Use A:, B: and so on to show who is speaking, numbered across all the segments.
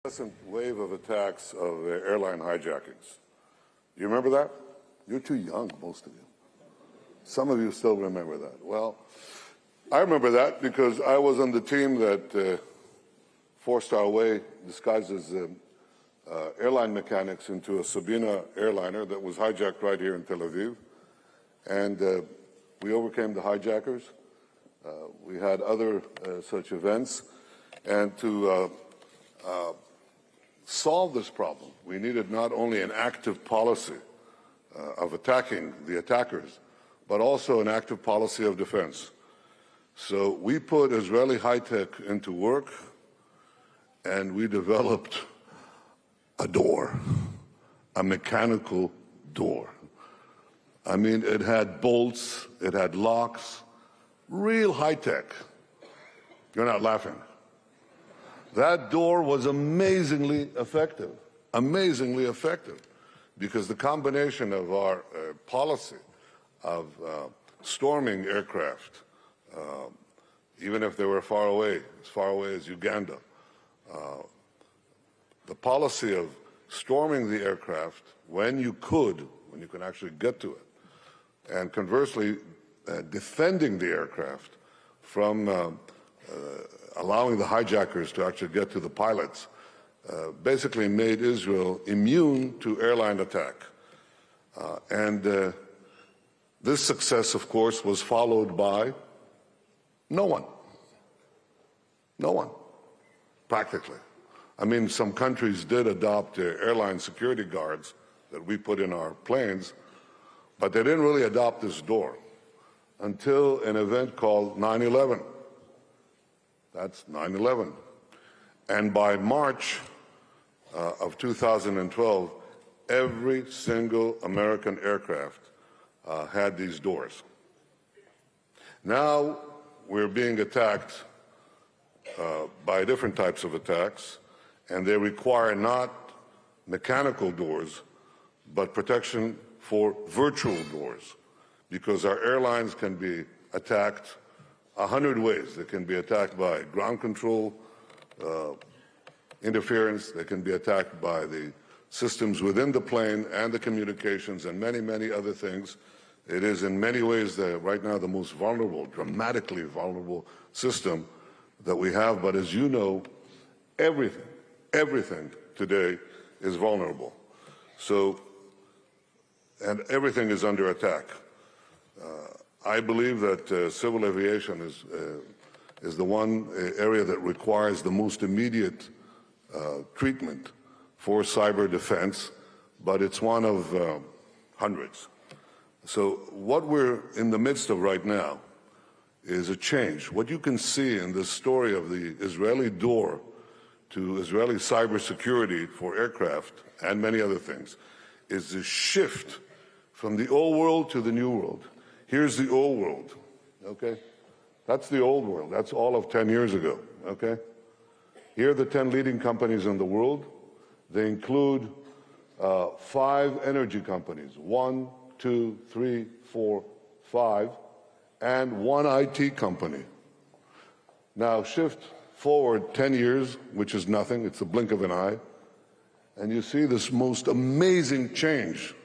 A: Recent wave of attacks of airline hijackings. Do you remember that? You're too young, most of you. Some of you still remember that. Well, I remember that because I was on the team that forced our way, disguised as airline mechanics, into a Sabina airliner that was hijacked right here in Tel Aviv. And we overcame the hijackers. We had other such events. And to solve this problem, we needed not only an active policy of attacking the attackers, but also an active policy of defense. So we put Israeli high-tech into work, and we developed a door, a mechanical door. I mean, it had bolts, it had locks, real high-tech. You're not laughing. That door was amazingly effective, because the combination of our policy of storming aircraft, even if they were far away as Uganda, the policy of storming the aircraft when you can actually get to it, and conversely, defending the aircraft from allowing the hijackers to actually get to the pilots, basically made Israel immune to airline attack. And this success, of course, was followed by no one, practically. I mean, some countries did adopt airline security guards that we put in our planes, but they didn't really adopt this door until an event called 9/11. That's 9/11. And by March of 2012, every single American aircraft had these doors. Now we're being attacked by different types of attacks, and they require not mechanical doors, but protection for virtual doors, because our airlines can be attacked 100 ways. They can be attacked by ground control interference. They can be attacked by the systems within the plane and the communications and many, many other things. It is in many ways right now the most vulnerable, dramatically vulnerable system that we have. But as you know, everything today is vulnerable. So, and everything is under attack. I believe that civil aviation is the one area that requires the most immediate treatment for cyber defense, but it's one of hundreds. So what we're in the midst of right now is a change. What you can see in the story of the Israeli door to Israeli cybersecurity for aircraft and many other things is the shift from the old world to the new world. Here's the old world, okay? That's the old world. That's all of 10 years ago, okay? Here are the 10 leading companies in the world. They include 5 energy companies, 1, 2, 3, 4, 5, and 1 IT company. Now shift forward 10 years, which is nothing, it's a blink of an eye, and you see this most amazing change.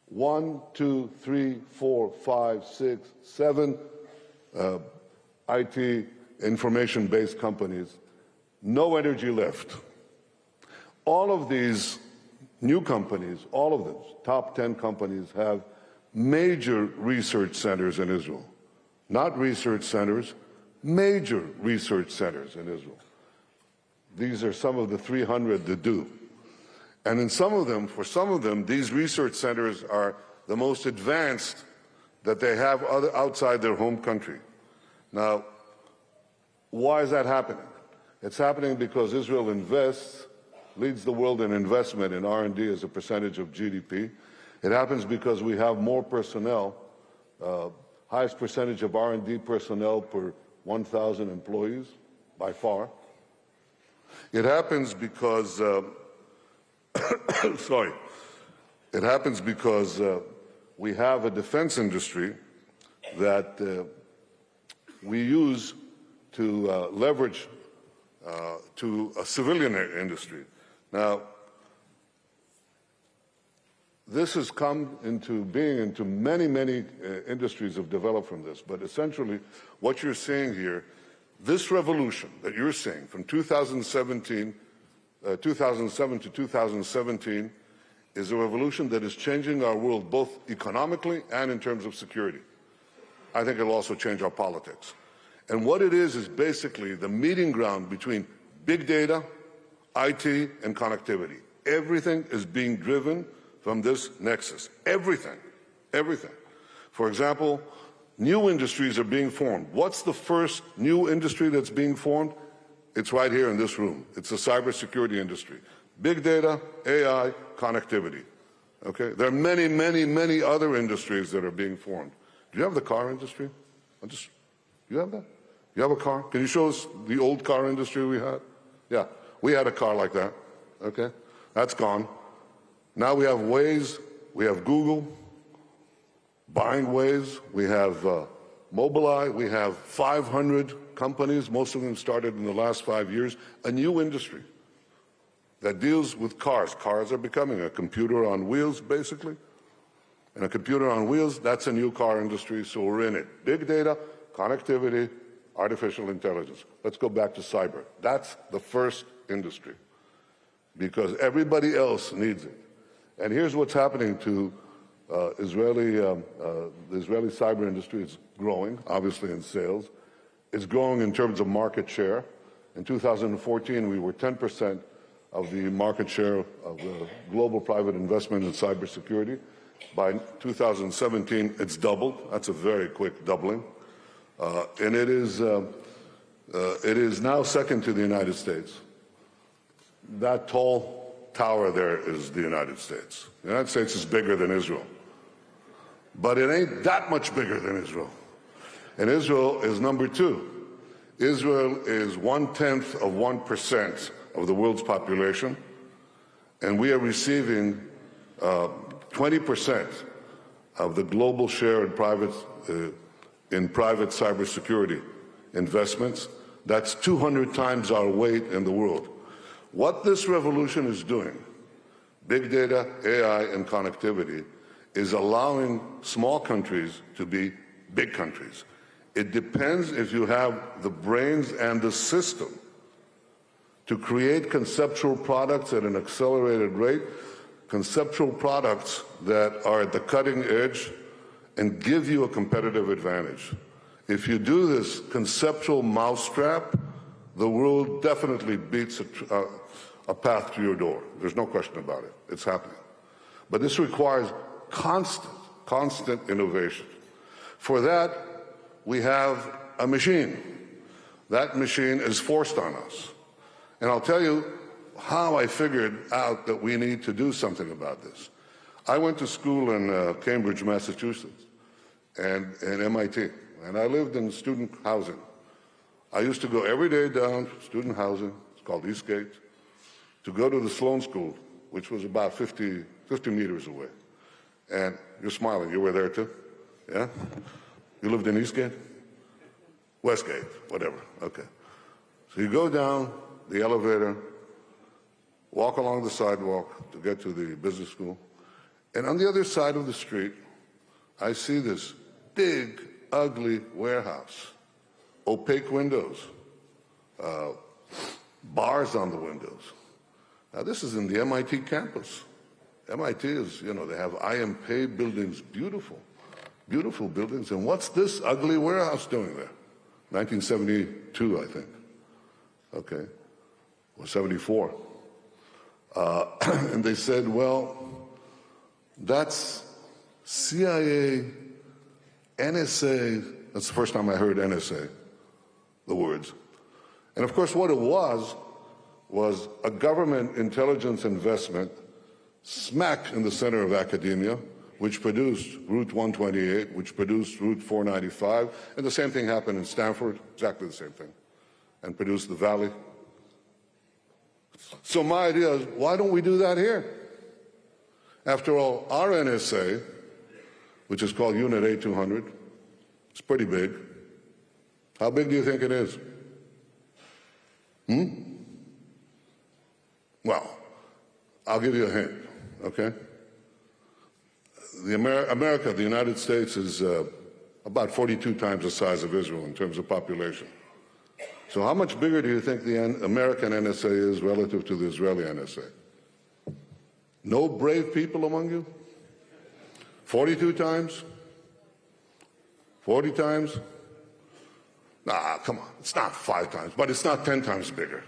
A: 1, 2, 3, 4, 5, 6, 7 IT information-based companies, no energy left. All of these new companies, all of them, top 10 companies, have major research centers in Israel. Not research centers, major research centers in Israel. These are some of the 300 that do. And in some of them, for some of them, these research centers are the most advanced that they have outside their home country. Now, why is that happening? It's happening because Israel leads the world in investment in R&D as a percentage of GDP. It happens because we have more personnel, highest percentage of R&D personnel per 1,000 employees, by far. It happens because It happens because we have a defense industry that we use to leverage to a civilian industry. Now, this has come into being into many industries have developed from this. But essentially, what you're seeing here, this revolution that you're seeing from 2007 to 2017 is a revolution that is changing our world both economically and in terms of security. I think it'll also change our politics. And what it is basically the meeting ground between big data, IT, and connectivity. Everything is being driven from this nexus. Everything. Everything. For example, new industries are being formed. What's the first new industry that's being formed? It's right here in this room. It's the cybersecurity industry. Big data, AI, connectivity. Okay? There are many other industries that are being formed. Do you have the car industry? You have that? You have a car? Can you show us the old car industry we had? Yeah, we had a car like that. Okay? That's gone. Now we have Waze, we have Google buying Waze, we have Mobileye, we have 500 companies, most of them started in the last 5 years, a new industry that deals with cars. Cars are becoming a computer on wheels, basically. And a computer on wheels, that's a new car industry, so we're in it. Big data, connectivity, artificial intelligence. Let's go back to cyber. That's the first industry because everybody else needs it. And here's what's happening to the Israeli cyber industry. It's growing, obviously, in sales. It's growing in terms of market share. In 2014, we were 10% of the market share of global private investment in cybersecurity. By 2017, it's doubled. That's a very quick doubling. And it is now second to the United States. That tall tower there is the United States. The United States is bigger than Israel. But it ain't that much bigger than Israel. And Israel is number 2. Israel is 0.1% of the world's population, and we are receiving 20% of the global share in private cybersecurity investments. That's 200 times our weight in the world. What this revolution is doing, big data, AI, and connectivity, is allowing small countries to be big countries. It depends if you have the brains and the system to create conceptual products at an accelerated rate, conceptual products that are at the cutting edge and give you a competitive advantage. If you do this conceptual mousetrap, the world definitely beats a path to your door. There's no question about it. It's happening. But this requires constant innovation. For that, we have a machine. That machine is forced on us. And I'll tell you how I figured out that we need to do something about this. I went to school in Cambridge, Massachusetts, and MIT, and I lived in student housing. I used to go every day down to student housing, it's called Eastgate, to go to the Sloan School, which was about 50 meters away. And you're smiling, you were there too? Yeah? You lived in Eastgate? Westgate, whatever, okay. So you go down the elevator, walk along the sidewalk to get to the business school, and on the other side of the street, I see this big, ugly warehouse, opaque windows, bars on the windows. Now, this is in the MIT campus. MIT is, they have IMP buildings, beautiful, beautiful buildings. And what's this ugly warehouse doing there? 1972, I think. Okay. Or 74. And they said, well, that's CIA, NSA. That's the first time I heard NSA, the words. And of course, what it was a government intelligence investment smack in the center of academia, which produced Route 128, which produced Route 495, and the same thing happened in Stanford, exactly the same thing, and produced the Valley. So my idea is, why don't we do that here? After all, our NSA, which is called Unit A200, it's pretty big. How big do you think it is? Well, I'll give you a hint, okay? America, the United States, is about 42 times the size of Israel in terms of population. So how much bigger do you think the American NSA is relative to the Israeli NSA? No brave people among you? 42 times? 40 times? Nah, come on. It's not 5 times, but it's not 10 times bigger.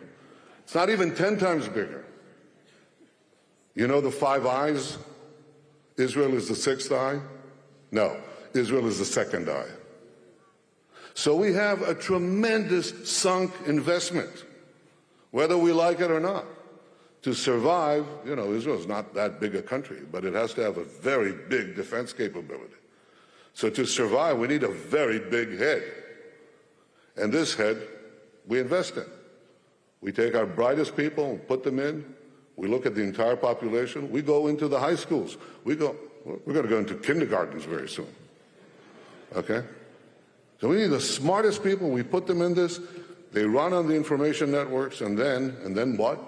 A: It's not even 10 times bigger. You know the 5 eyes? Israel is the 6th eye? No, Israel is the 2nd eye. So we have a tremendous sunk investment, whether we like it or not. To survive, you know, Israel is not that big a country, but it has to have a very big defense capability. So to survive, we need a very big head. And this head, we invest in. We take our brightest people and put them in. We look at the entire population. We go into the high schools. We're going to go into kindergartens very soon. Okay? So we need the smartest people. We put them in this. They run on the information networks, and then what?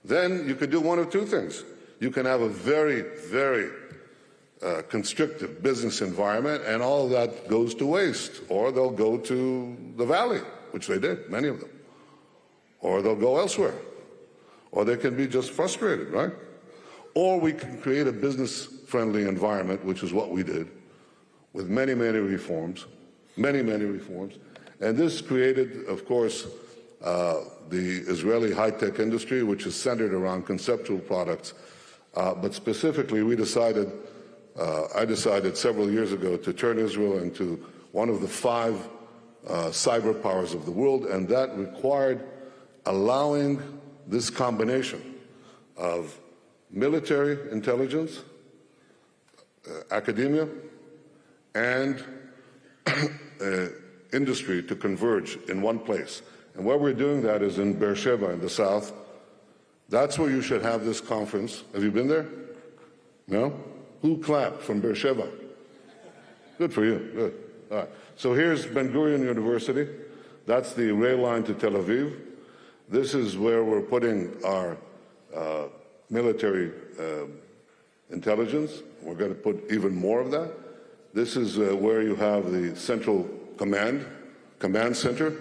A: Then you could do one of two things. You can have a very, very constrictive business environment, and all of that goes to waste. Or they'll go to the valley, which they did, many of them. Or they'll go elsewhere. Or they can be just frustrated, right? Or we can create a business-friendly environment, which is what we did, with many, many reforms. Many, many reforms. And this created, of course, the Israeli high-tech industry, which is centered around conceptual products. But specifically, I decided several years ago to turn Israel into one of the 5 cyber powers of the world, and that required allowing this combination of military intelligence, academia, and industry to converge in one place. And where we're doing that is in Beersheba in the south. That's where you should have this conference. Have you been there? No? Who clapped from Beersheba? Good for you. Good. All right. So here's Ben Gurion University. That's the rail line to Tel Aviv. This is where we're putting our military intelligence. We're going to put even more of that. This is where you have the central command center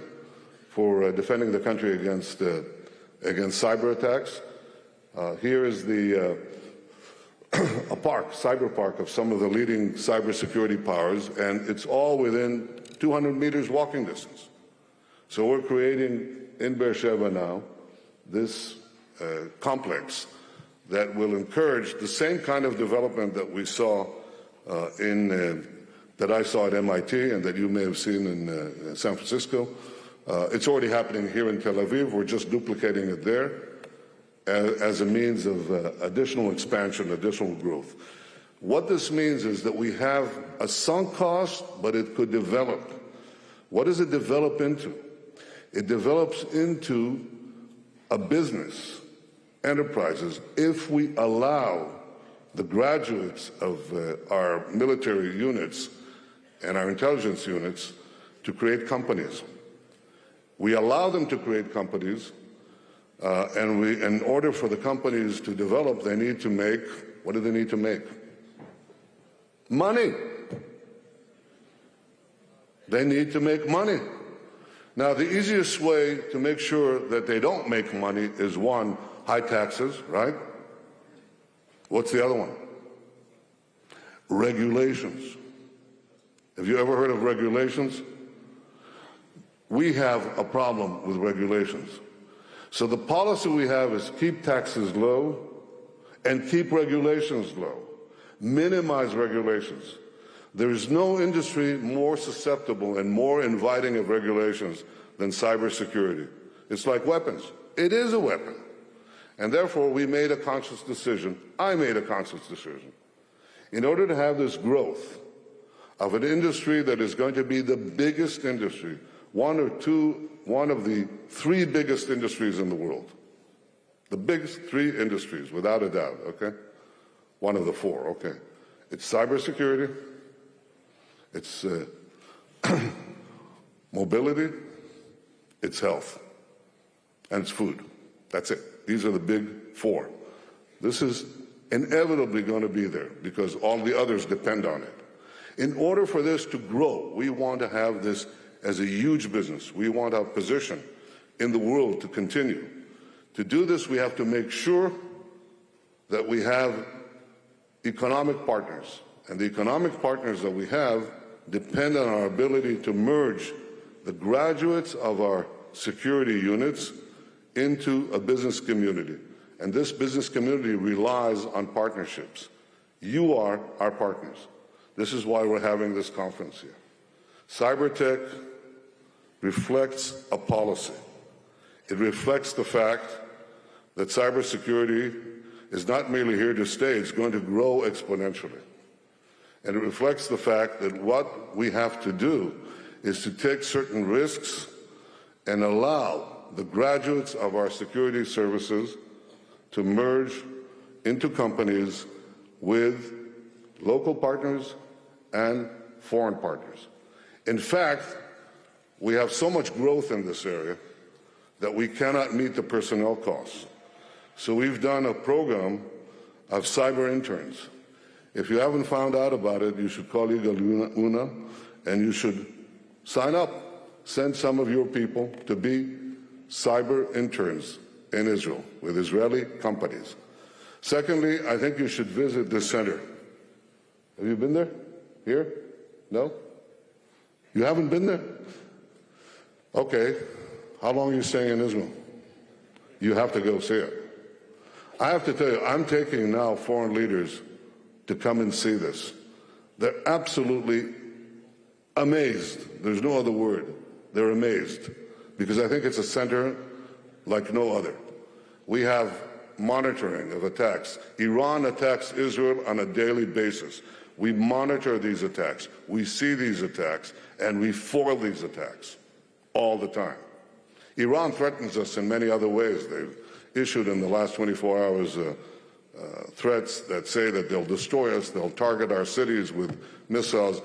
A: for defending the country against cyber attacks. Here is the a park, cyber park, of some of the leading cybersecurity powers, and it's all within 200 meters walking distance. So we're creating in Beersheba now this complex that will encourage the same kind of development that we saw that I saw at MIT and that you may have seen in San Francisco. It's already happening here in Tel Aviv. We're just duplicating it there as a means of additional expansion, additional growth. What this means is that we have a sunk cost, but it could develop. What does it develop into? It develops into a business, enterprises, if we allow the graduates of our military units and our intelligence units to create companies. We allow them to create companies, and in order for the companies to develop, they need to make, what do they need to make? Money. They need to make money. Now, the easiest way to make sure that they don't make money is, one, high taxes, right? What's the other one? Regulations. Have you ever heard of regulations? We have a problem with regulations. So the policy we have is keep taxes low and keep regulations low. Minimize regulations. There is no industry more susceptible and more inviting of regulations than cybersecurity. It's like weapons. It is a weapon. And therefore, we made a conscious decision. I made a conscious decision. In order to have this growth of an industry that is going to be the biggest industry, one of the 3 biggest industries in the world. The biggest 3 industries, without a doubt, okay? One of the 4, okay. It's cybersecurity, it's mobility, it's health. and it's food. That's it. These are the big four. This is inevitably going to be there because all the others depend on it. In order for this to grow, we want to have this as a huge business. We want our position in the world to continue. To do this, we have to make sure that we have economic partners. And the economic partners that we have depend on our ability to merge the graduates of our security units into a business community. And this business community relies on partnerships. You are our partners. This is why we're having this conference here. Cybertech reflects a policy. It reflects the fact that cybersecurity is not merely here to stay, it's going to grow exponentially. And it reflects the fact that what we have to do is to take certain risks and allow the graduates of our security services to merge into companies with local partners and foreign partners. In fact, we have so much growth in this area that we cannot meet the personnel costs. So we've done a program of cyber interns. If you haven't found out about it, you should call Yigal Una and you should sign up. Send some of your people to be cyber interns in Israel with Israeli companies. Secondly, I think you should visit this center. Have you been there? Here? No? You haven't been there? Okay. How long are you staying in Israel? You have to go see it. I have to tell you, I'm taking now foreign leaders to come and see this. They're absolutely amazed. There's no other word. They're amazed because I think it's a center like no other. We have monitoring of attacks. Iran attacks Israel on a daily basis. We monitor these attacks. We see these attacks, and we foil these attacks all the time. Iran threatens us in many other ways. They've issued in the last 24 hours threats that say that they'll destroy us, they'll target our cities with missiles.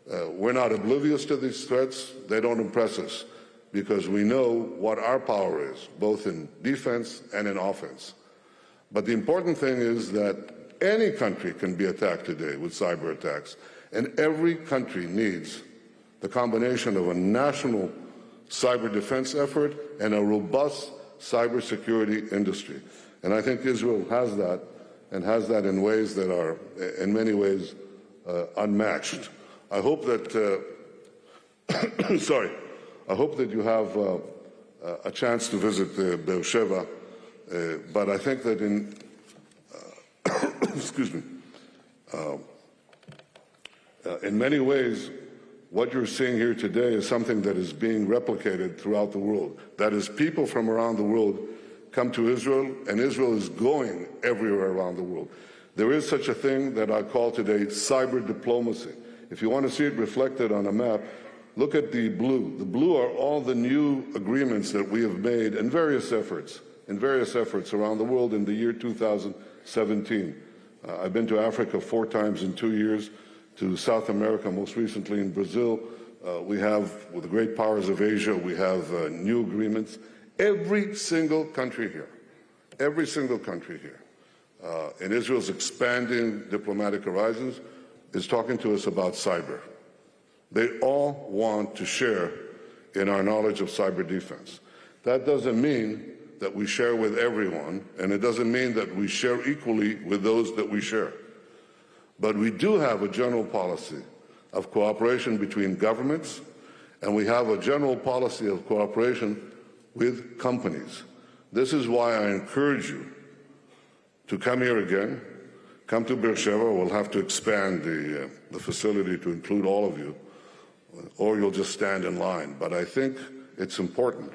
A: We're not oblivious to these threats. They don't impress us because we know what our power is, both in defense and in offense. But the important thing is that any country can be attacked today with cyber attacks, and every country needs the combination of a national cyber defense effort and a robust cybersecurity industry. And I think Israel has that, and has that in ways that are, in many ways, unmatched. I hope that, I hope that you have a chance to visit Beersheba, but I think that in, excuse me, in many ways, what you're seeing here today is something that is being replicated throughout the world. That is, people from around the world come to Israel, and Israel is going everywhere around the world. There is such a thing that I call today cyber diplomacy. If you want to see it reflected on a map, look at the blue. The blue are all the new agreements that we have made in various efforts around the world in the year 2017. I've been to Africa 4 times in 2 years, to South America, most recently in Brazil. We have, with the great powers of Asia, we have new agreements. Every single country here, in Israel's expanding diplomatic horizons, is talking to us about cyber. They all want to share in our knowledge of cyber defense. That doesn't mean that we share with everyone, and it doesn't mean that we share equally with those that we share. But we do have a general policy of cooperation between governments, and we have a general policy of cooperation with companies. This is why I encourage you to come here again, come to Beersheba. We'll have to expand the facility to include all of you, or you'll just stand in line. But I think it's important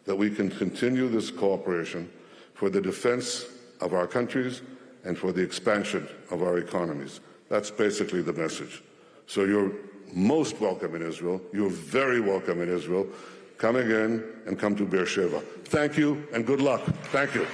A: that we can continue this cooperation for the defense of our countries and for the expansion of our economies. That's basically the message. So you're most welcome in Israel. You're very welcome in Israel. Come again and come to Beersheba. Thank you and good luck. Thank you.